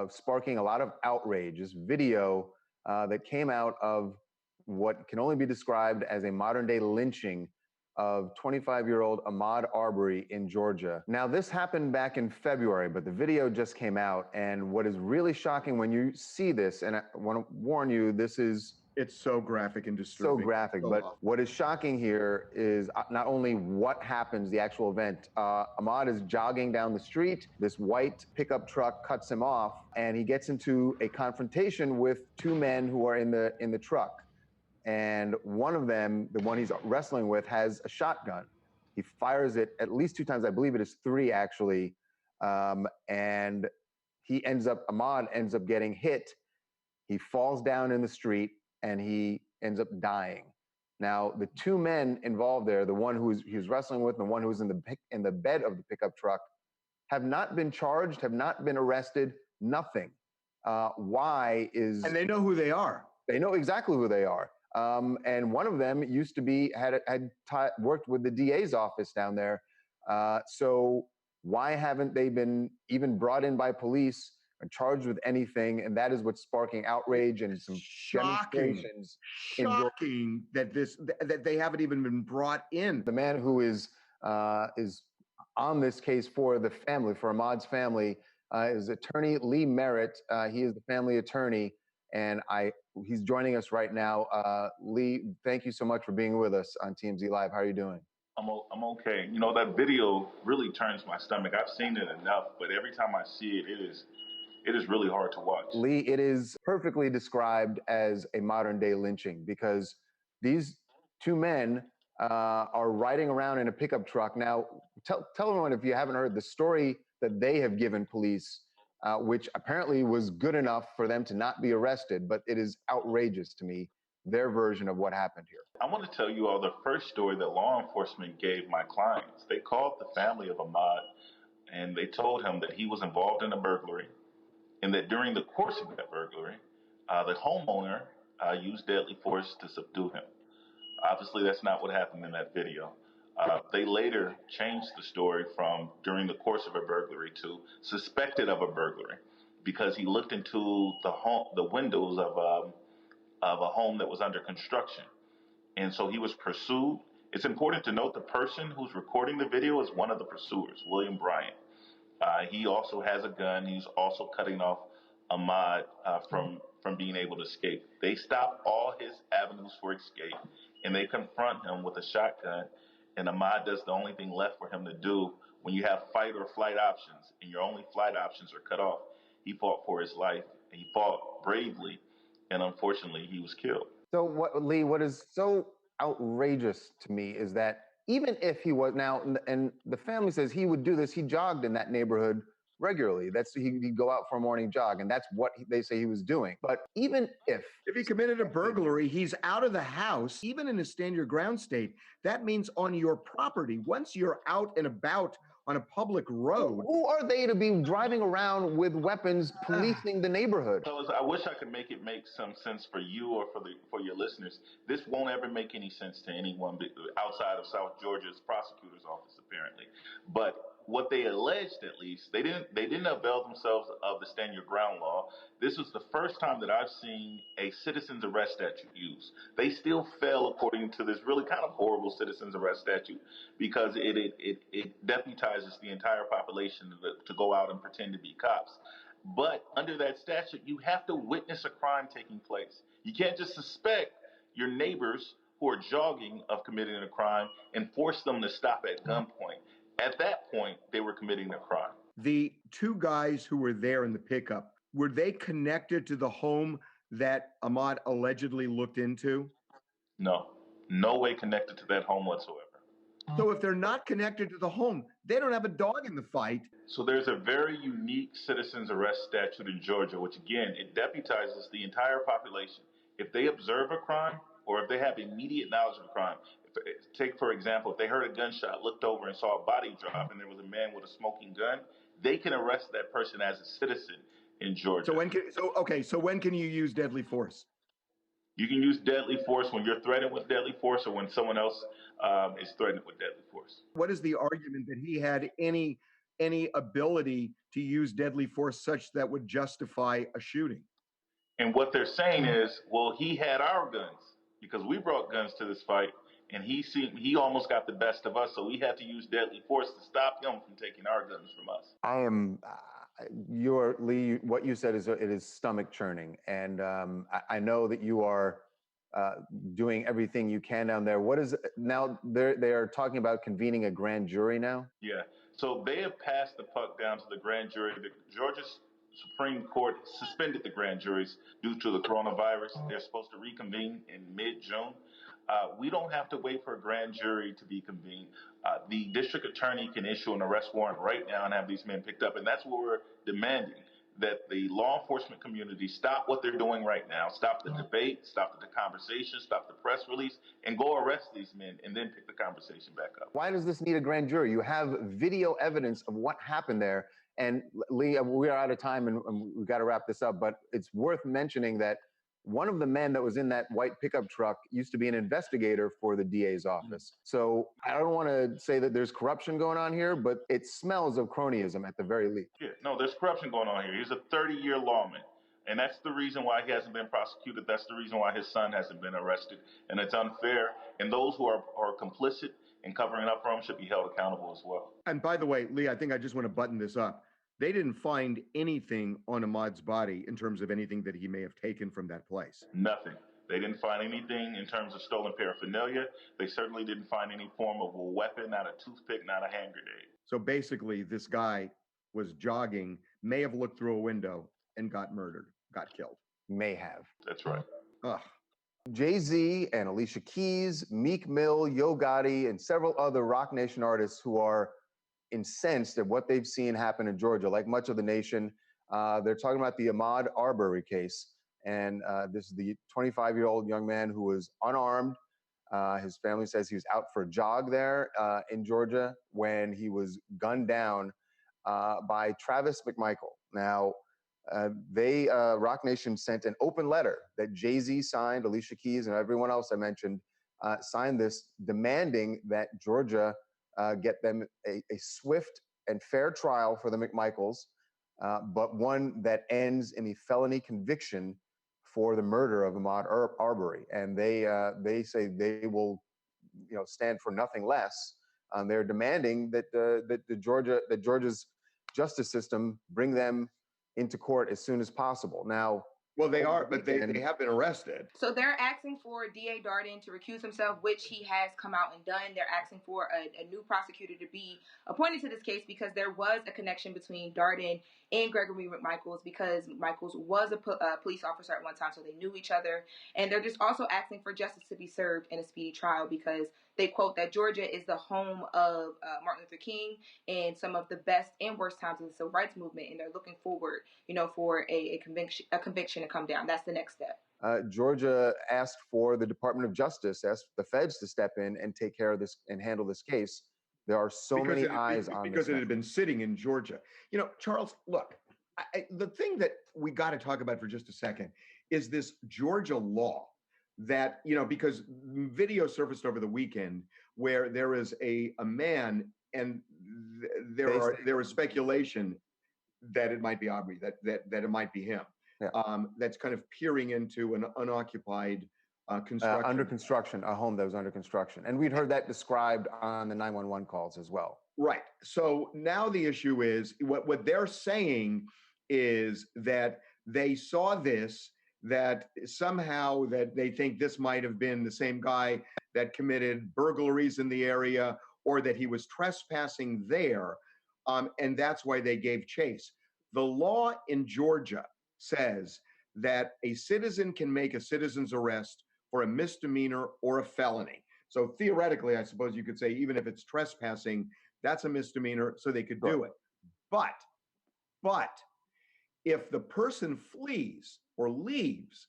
sparking a lot of outrage. This video that came out of what can only be described as a modern-day lynching of 25-year-old Ahmaud Arbery in Georgia. Now, this happened back in February, but the video just came out. And what is really shocking when you see this, and I want to warn you, it's so graphic and disturbing. So graphic, but what is shocking here is not only what happens, the actual event. Ahmaud is jogging down the street. This white pickup truck cuts him off, and he gets into a confrontation with two men who are in the truck. And one of them, the one he's wrestling with, has a shotgun. He fires it at least 2 times. I believe it is 3 actually. And Ahmaud ends up getting hit. He falls down in the street and he ends up dying. Now, the 2 men involved there, the one he was wrestling with and the one who was in the bed of the pickup truck, have not been charged, have not been arrested, nothing. And they know who they are. They know exactly who they are. And one of them used to be, worked with the DA's office down there. So why haven't they been even brought in by police and charged with anything? And that is what's sparking outrage and some demonstrations. Shocking that they haven't even been brought in. The man who is on this case for the family, for Ahmaud's family, is attorney Lee Merritt. He is the family attorney, and he's joining us right now. Lee, thank you so much for being with us on TMZ Live. How are you doing? I'm okay. You know, that video really turns my stomach. I've seen it enough, but every time I see it, it is really hard to watch. Lee, it is perfectly described as a modern day lynching because these 2 men are riding around in a pickup truck. Now, tell everyone, if you haven't heard the story that they have given police, which apparently was good enough for them to not be arrested, but it is outrageous to me, their version of what happened here. I want to tell you all the first story that law enforcement gave my clients. They called the family of Ahmaud and they told him that he was involved in a burglary and that during the course of that burglary, the homeowner used deadly force to subdue him. Obviously, that's not what happened in that video. They later changed the story from during the course of a burglary to suspected of a burglary because he looked into the windows of a home that was under construction. And so he was pursued. It's important to note the person who's recording the video is one of the pursuers, William Bryant. He also has a gun. He's also cutting off Ahmaud from being able to escape. They stop all his avenues for escape, and they confront him with a shotgun. And Ahmaud does the only thing left for him to do when you have fight or flight options, and your only flight options are cut off. He fought for his life, and he fought bravely, and unfortunately, he was killed. So, Lee, what is so outrageous to me is that even if he was now, and the family says he would do this, he jogged in that neighborhood regularly. He'd go out for a morning jog, and that's what they say he was doing. But even if he committed a burglary, he's out of the house, even in a stand your ground state. That means on your property. Once you're out and about on a public road, who are they to be driving around with weapons, policing the neighborhood? I wish I could make it make some sense for you or for your listeners. This won't ever make any sense to anyone outside of South Georgia's prosecutor's office, apparently. But what they alleged, at least, they didn't avail themselves of the stand your ground law. This was the first time that I've seen a citizen's arrest statute used. They still fell according to this really kind of horrible citizen's arrest statute because it deputizes the entire population to go out and pretend to be cops. But under that statute, you have to witness a crime taking place. You can't just suspect your neighbors who are jogging of committing a crime and force them to stop at gunpoint. At that point, they were committing a crime. The 2 guys who were there in the pickup, were they connected to the home that Ahmaud allegedly looked into? No way connected to that home whatsoever. So if they're not connected to the home, they don't have a dog in the fight. So there's a very unique citizen's arrest statute in Georgia, which again, it deputizes the entire population. If they observe a crime or if they have immediate knowledge of a crime, take, for example, if they heard a gunshot, looked over and saw a body drop and there was a man with a smoking gun, they can arrest that person as a citizen in Georgia. So when can you use deadly force? You can use deadly force when you're threatened with deadly force or when someone else is threatened with deadly force. What is the argument that he had any any ability to use deadly force such that would justify a shooting. And what they're saying is, well, he had our guns because we brought guns to this fight, and he almost got the best of us, so we had to use deadly force to stop him from taking our guns from us. I am, Lee, what you said it is stomach churning, and I know that you are doing everything you can down there. What is now? They are talking about convening a grand jury now. Yeah. So they have passed the puck down to the grand jury. The Georgia Supreme Court suspended the grand juries due to the coronavirus. They're supposed to reconvene in mid-June. We don't have to wait for a grand jury to be convened. The district attorney can issue an arrest warrant right now and have these men picked up. And that's what we're demanding, that the law enforcement community stop what they're doing right now, stop the debate, stop the conversation, stop the press release, and go arrest these men and then pick the conversation back up. Why does this need a grand jury? You have video evidence of what happened there. And Lee, we are out of time and we've got to wrap this up, but it's worth mentioning that one of the men that was in that white pickup truck used to be an investigator for the DA's office. So I don't want to say that there's corruption going on here, but it smells of cronyism at the very least. Yeah, no, there's corruption going on here. He's a 30-year lawman. And that's the reason why he hasn't been prosecuted. That's the reason why his son hasn't been arrested. And it's unfair. And those who are complicit in covering up for him should be held accountable as well. And by the way, Lee, I think I just want to button this up. They didn't find anything on Ahmaud's body in terms of anything that he may have taken from that place. Nothing. They didn't find anything in terms of stolen paraphernalia. They certainly didn't find any form of a weapon, not a toothpick, not a hand grenade. So basically, this guy was jogging, may have looked through a window and got murdered, got killed. May have. That's right. Ugh. Jay-Z and Alicia Keys, Meek Mill, Yo Gotti, and several other Rock Nation artists who are incensed at what they've seen happen in Georgia, like much of the nation. They're talking about the Ahmaud Arbery case. And this is the 25-year-old young man who was unarmed. His family says he was out for a jog there in Georgia when he was gunned down by Travis McMichael. Now, Rock Nation sent an open letter that Jay-Z signed, Alicia Keys, and everyone else I mentioned signed this, demanding that Georgia get them a swift and fair trial for the McMichaels, but one that ends in a felony conviction for the murder of Ahmaud Arbery. And they say they will, stand for nothing less. They're demanding that Georgia's justice system bring them into court as soon as possible. Now, well, they are, but they have been arrested. So they're asking for DA Darden to recuse himself, which he has come out and done. They're asking for a new prosecutor to be appointed to this case because there was a connection between Darden and Gregory McMichaels, because McMichaels was a police officer at one time, so they knew each other. And they're just also asking for justice to be served in a speedy trial because they quote that Georgia is the home of Martin Luther King and some of the best and worst times in the civil rights movement, and they're looking forward, for a conviction to come down. That's the next step. Georgia asked for the Department of Justice, asked the feds to step in and take care of this and handle this case. There are many eyes on this. Because it had been sitting in Georgia. Charles, look, the thing that we got to talk about for just a second is this Georgia law that, because video surfaced over the weekend where there is a man and there is speculation that it might be Arbery, that it might be him. Yeah. That's kind of peering into an unoccupied construction. Under construction, a home that was under construction. And we'd heard that described on the 911 calls as well. Right. So now the issue is, what they're saying is that they saw this, that somehow that they think this might have been the same guy that committed burglaries in the area, or that he was trespassing there, and that's why they gave chase. The law in Georgia says that a citizen can make a citizen's arrest for a misdemeanor or a felony. So theoretically, I suppose you could say even if it's trespassing, that's a misdemeanor, so they could do it. But if the person flees or leaves,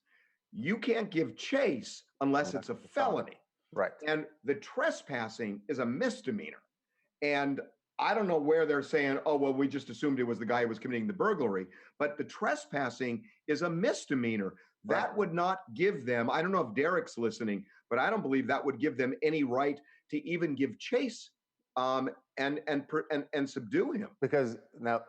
you can't give chase unless it's a felony. Right. And the trespassing is a misdemeanor. And I don't know where they're saying, oh, well, we just assumed it was the guy who was committing the burglary. But the trespassing is a misdemeanor. That would not give them, I don't know if Derek's listening, but I don't believe that would give them any right to even give chase and subdue him. Because now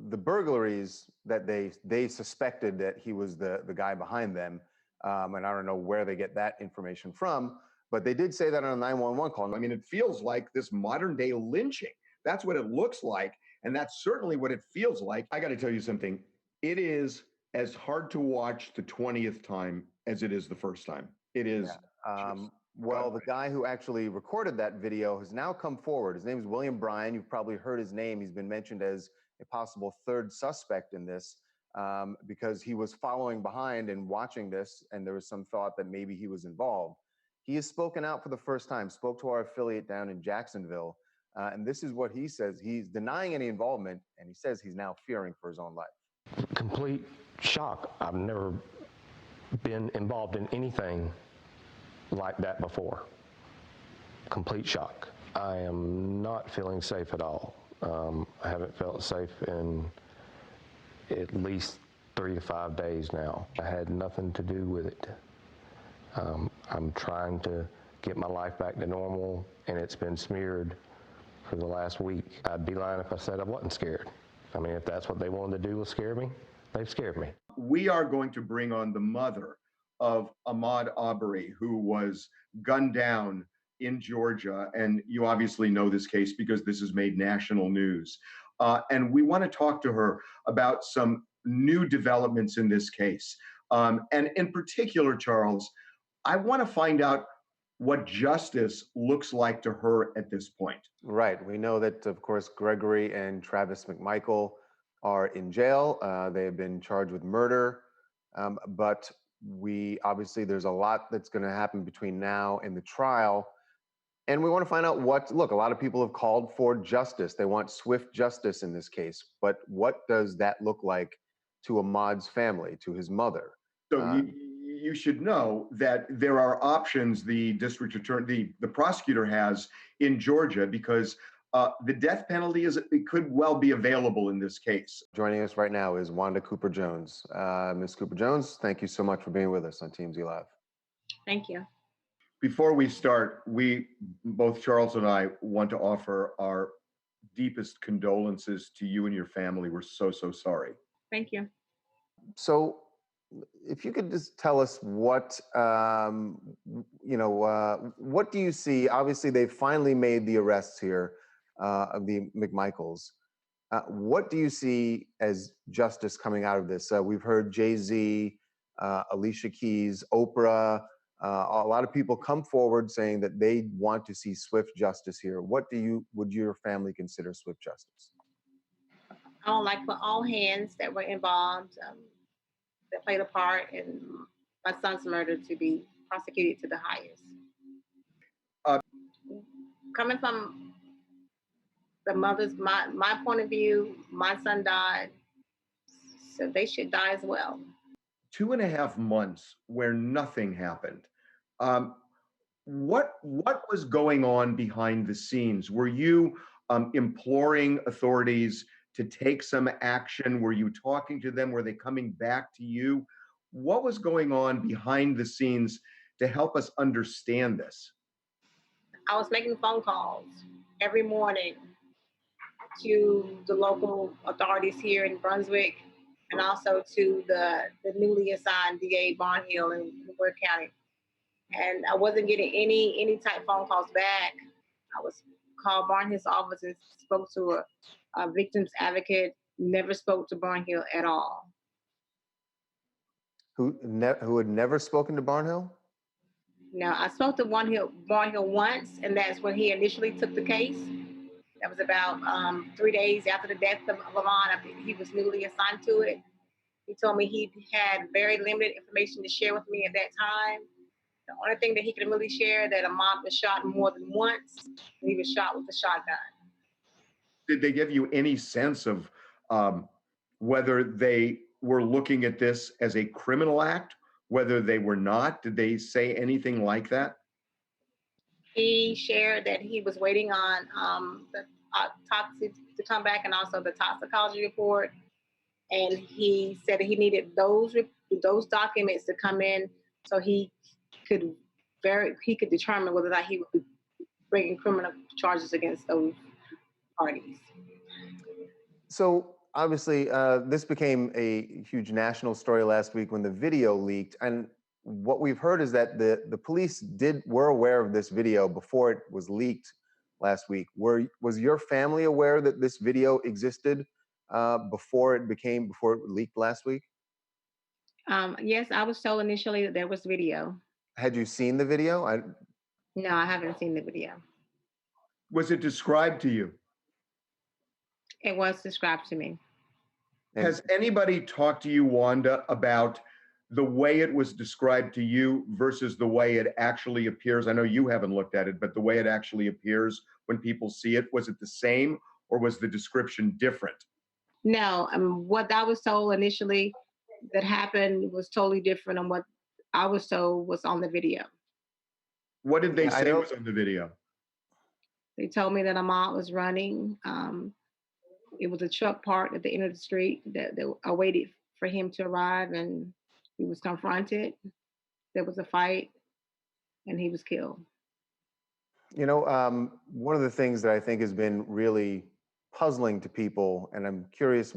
the burglaries that they suspected that he was the guy behind them, and I don't know where they get that information from, but they did say that on a 911 call. I mean, it feels like this modern day lynching. That's what it looks like, and that's certainly what it feels like. I got to tell you something. It is as hard to watch the 20th time as it is the first time. It is. Yeah. Well, the guy who actually recorded that video has now come forward. His name is William Bryan. You've probably heard his name. He's been mentioned as a possible third suspect in this because he was following behind and watching this, and there was some thought that maybe he was involved. He has spoken out for the first time, spoke to our affiliate down in Jacksonville, and this is what he says. He's denying any involvement, and he says he's now fearing for his own life. Complete shock. I've never been involved in anything like that before. Complete shock. I am not feeling safe at all. I haven't felt safe in at least 3 to 5 days now. I had nothing to do with it. I'm trying to get my life back to normal, and it's been smeared for the last week. I'd be lying if I said I wasn't scared. I mean, if that's what they wanted to do was scare me, they've scared me. We are going to bring on the mother of Ahmaud Arbery, who was gunned down in Georgia. And you obviously know this case because this has made national news. And we want to talk to her about some new developments in this case. And in particular, Charles, I want to find out what justice looks like to her at this point. Right. We know that, of course, Gregory and Travis McMichael are in jail. They have been charged with murder. But obviously there's a lot that's going to happen between now and the trial. And we want to find out look, a lot of people have called for justice. They want swift justice in this case. But what does that look like to Ahmaud's family, to his mother? So you should know that there are options the district attorney, the prosecutor has in Georgia, because the death penalty it could well be available in this case. Joining us right now is Wanda Cooper-Jones. Ms. Cooper-Jones, thank you so much for being with us on TMZ-LIVE. Thank you. Before we start, both Charles and I want to offer our deepest condolences to you and your family. We're so, so sorry. Thank you. So if you could just tell us what do you see? Obviously, they finally made the arrests here of the McMichaels. What do you see as justice coming out of this? We've heard Jay-Z, Alicia Keys, Oprah, a lot of people come forward saying that they want to see swift justice here. What would your family consider swift justice? I would like for all hands that were involved, that played a part in my son's murder, to be prosecuted to the highest. Coming from the mother's, my point of view, my son died, so they should die as well. 2.5 months where nothing happened. What was going on behind the scenes? Were you imploring authorities to take some action? Were you talking to them? Were they coming back to you? What was going on behind the scenes to help us understand this? I was making phone calls every morning to the local authorities here in Brunswick, and also to the newly assigned DA Barnhill in Ware County. And I wasn't getting any type phone calls back. I was called Barnhill's office and spoke to a victim's advocate, never spoke to Barnhill at all. Who had never spoken to Barnhill? No, I spoke to Barnhill once, and that's when he initially took the case. That was about 3 days after the death of Lavon. He was newly assigned to it. He told me he had very limited information to share with me at that time. The only thing that he could really share, that Ahmaud was shot more than once, and he was shot with a shotgun. Did they give you any sense of whether they were looking at this as a criminal act, whether they were not? Did they say anything like that? He shared that he was waiting on the autopsy to come back, and also the toxicology report. And he said that he needed those documents to come in so he could determine whether or not he would bringing criminal charges against those parties. So obviously, this became a huge national story last week when the video leaked. And what we've heard is that the police were aware of this video before it was leaked last week. Was your family aware that this video existed before it leaked last week? Yes, I was told initially that there was video. Had you seen the video? No, I haven't seen the video. Was it described to you? It was described to me. Has anybody talked to you, Wanda, about the way it was described to you versus the way it actually appears? I know you haven't looked at it, but the way it actually appears when people see it, was it the same or was the description different? No, what I was told initially that happened was totally different than what I was told was on the video. What did they say was on the video? They told me that Ahmaud was running. It was a truck parked at the end of the street that I waited for him to arrive, and he was confronted. There was a fight, and he was killed. You know, one of the things that I think has been really puzzling to people, and I'm curious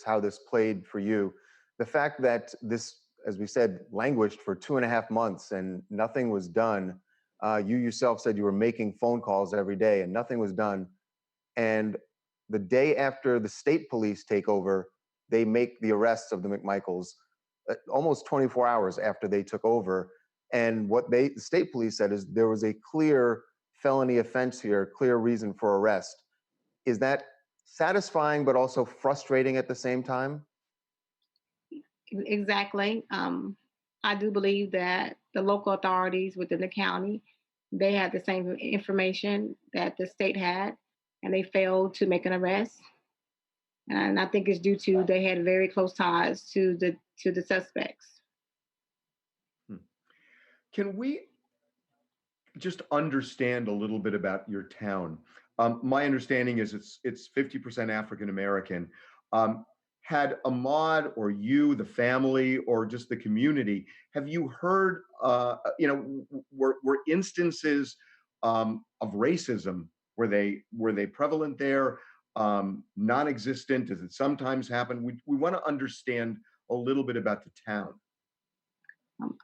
how this played for you, the fact that this, as we said, languished for 2.5 months and nothing was done. You yourself said you were making phone calls every day and nothing was done. And the day after the state police take over, they make the arrests of the McMichaels almost 24 hours after they took over. And what the state police said is there was a clear felony offense here, clear reason for arrest. Is that satisfying but also frustrating at the same time? Exactly. I do believe that the local authorities within the county, they had the same information that the state had, and they failed to make an arrest. And I think it's due to they had very close ties to the suspects. Can we just understand a little bit about your town? My understanding is it's 50% African American. Had Ahmaud or you, the family, or just the community, have you heard, were instances of racism, were they prevalent there, non-existent? Does it sometimes happen? We want to understand a little bit about the town.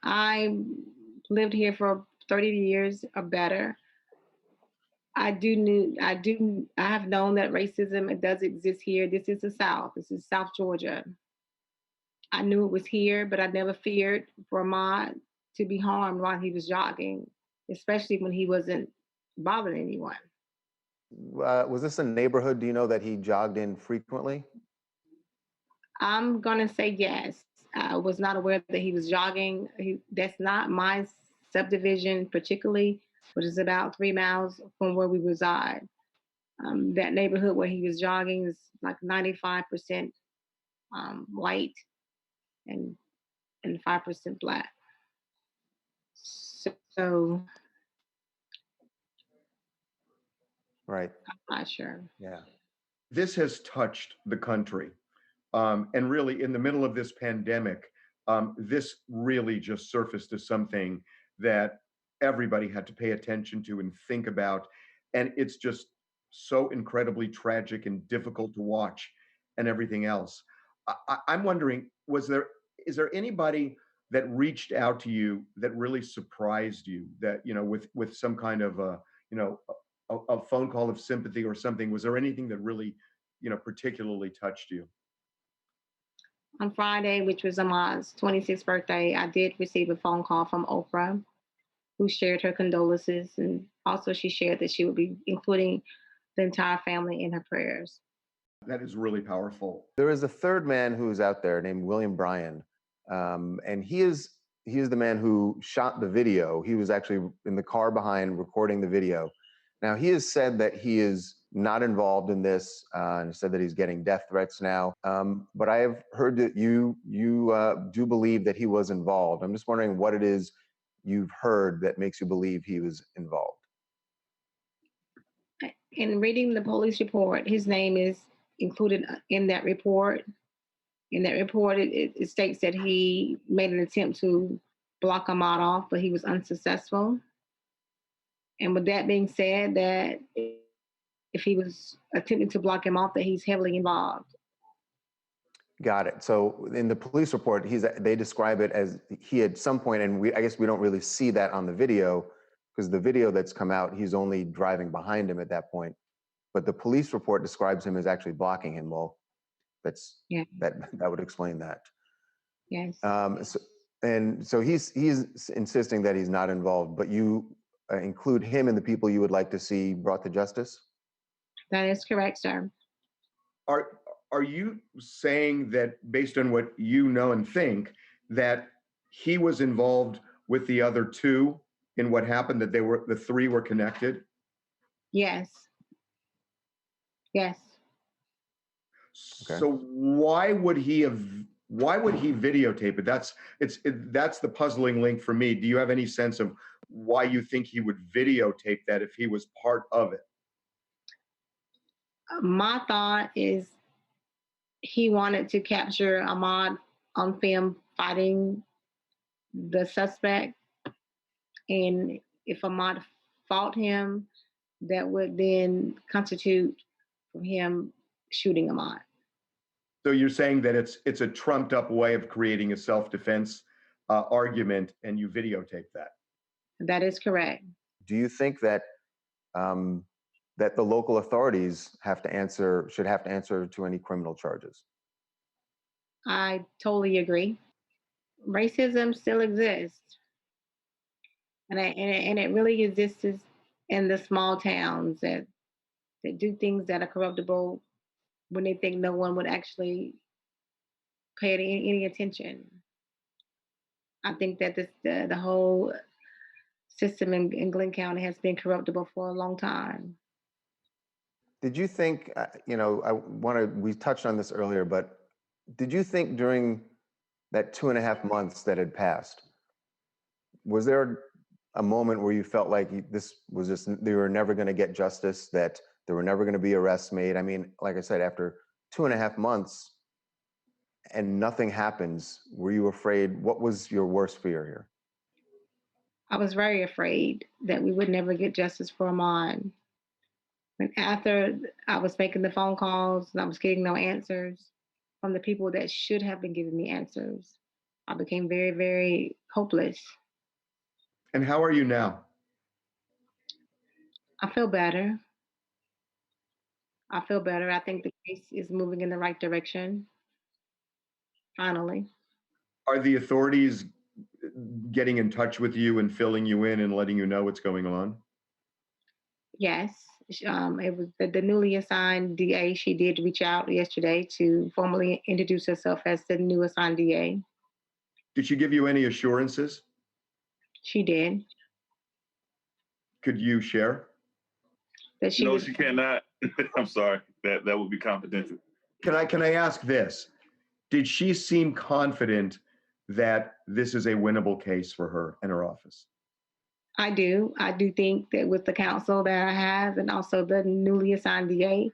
I lived here for 30 years or better. I have known that racism, it does exist here. This is the South. This is South Georgia. I knew it was here, but I never feared for Ahmaud to be harmed while he was jogging, especially when he wasn't bothering anyone. Was this a neighborhood, do you know, that he jogged in frequently? I'm gonna say yes. I was not aware that he was jogging. That's not my subdivision particularly, which is about 3 miles from where we reside. That neighborhood where he was jogging is like 95% white and 5% black. So, right. I'm not sure. Yeah. This has touched the country. And really, in the middle of this pandemic, this really just surfaced as something that everybody had to pay attention to and think about. And it's just so incredibly tragic and difficult to watch and everything else. I'm wondering, is there anybody that reached out to you that really surprised you, that, with some kind of a phone call of sympathy or something? Was there anything that really, particularly touched you? On Friday, which was Ahmaud's 26th birthday, I did receive a phone call from Oprah, who shared her condolences. And also she shared that she would be including the entire family in her prayers. That is really powerful. There is a third man who is out there named William Bryan. And he is the man who shot the video. He was actually in the car behind recording the video. Now, he has said that he is not involved in this, and said that he's getting death threats now. But I have heard that you do believe that he was involved. I'm just wondering what it is you've heard that makes you believe he was involved. In reading the police report, his name is included in that report. In that report, it states that he made an attempt to block Ahmaud off, but he was unsuccessful. And with that being said, that if he was attempting to block him off, that he's heavily involved. Got it. So in the police report, they describe it as he at some point, and I guess we don't really see that on the video, because the video that's come out, he's only driving behind him at that point. But the police report describes him as actually blocking him. Well, that would explain that. Yes. So he's insisting that he's not involved, but you include him in the people you would like to see brought to justice? That is correct, sir. Are you saying that, based on what you know and think, that he was involved with the other two in what happened, that the three were connected? Yes. Yes. Okay. So why would he videotape it? That's the puzzling link for me. Do you have any sense of why you think he would videotape that if he was part of it? My thought is he wanted to capture Ahmaud on film fighting the suspect. And if Ahmaud fought him, that would then constitute for him shooting Ahmaud. So you're saying that it's a trumped up way of creating a self-defense argument, and you videotape that? That is correct. Do you think that that the local authorities should have to answer to any criminal charges? I totally agree. Racism still exists, and it really exists in the small towns that do things that are corruptible when they think no one would actually pay it any attention. I think that the whole system in Glenn County has been corruptible for a long time. Did you think, we touched on this earlier, but did you think during that 2.5 months that had passed, was there a moment where you felt like this was just, they were never going to get justice, that there were never going to be arrests made? I mean, like I said, after 2.5 months and nothing happens, were you afraid? What was your worst fear here? I was very afraid that we would never get justice for Ahmaud. And after I was making the phone calls and I was getting no answers from the people that should have been giving me answers, I became very, very hopeless. And how are you now? I feel better. I think the case is moving in the right direction. Finally. Are the authorities getting in touch with you and filling you in and letting you know what's going on? Yes. It was the newly assigned DA. She did reach out yesterday to formally introduce herself as the new assigned DA. Did she give you any assurances? She did. Could you share? No, she cannot. I'm sorry. That would be confidential. Can I ask this? Did she seem confident that this is a winnable case for her and her office? I do. I do think that with the counsel that I have and also the newly assigned DA,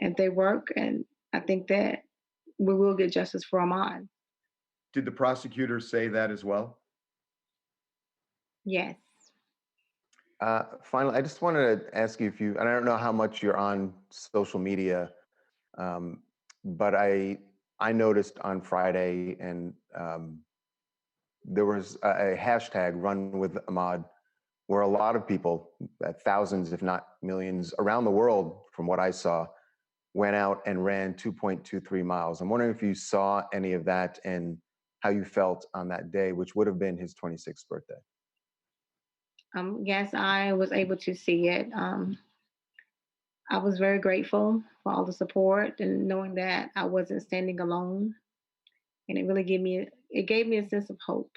and they work, and I think that we will get justice for Ahmaud. Did the prosecutor say that as well? Yes. Finally, I just wanted to ask you and I don't know how much you're on social media, but I noticed on Friday, and there was a hashtag run with Ahmaud, where a lot of people, thousands, if not millions, around the world, from what I saw, went out and ran 2.23 miles. I'm wondering if you saw any of that and how you felt on that day, which would have been his 26th birthday. Yes, I was able to see it. I was very grateful for all the support and knowing that I wasn't standing alone. And it really gave me a sense of hope.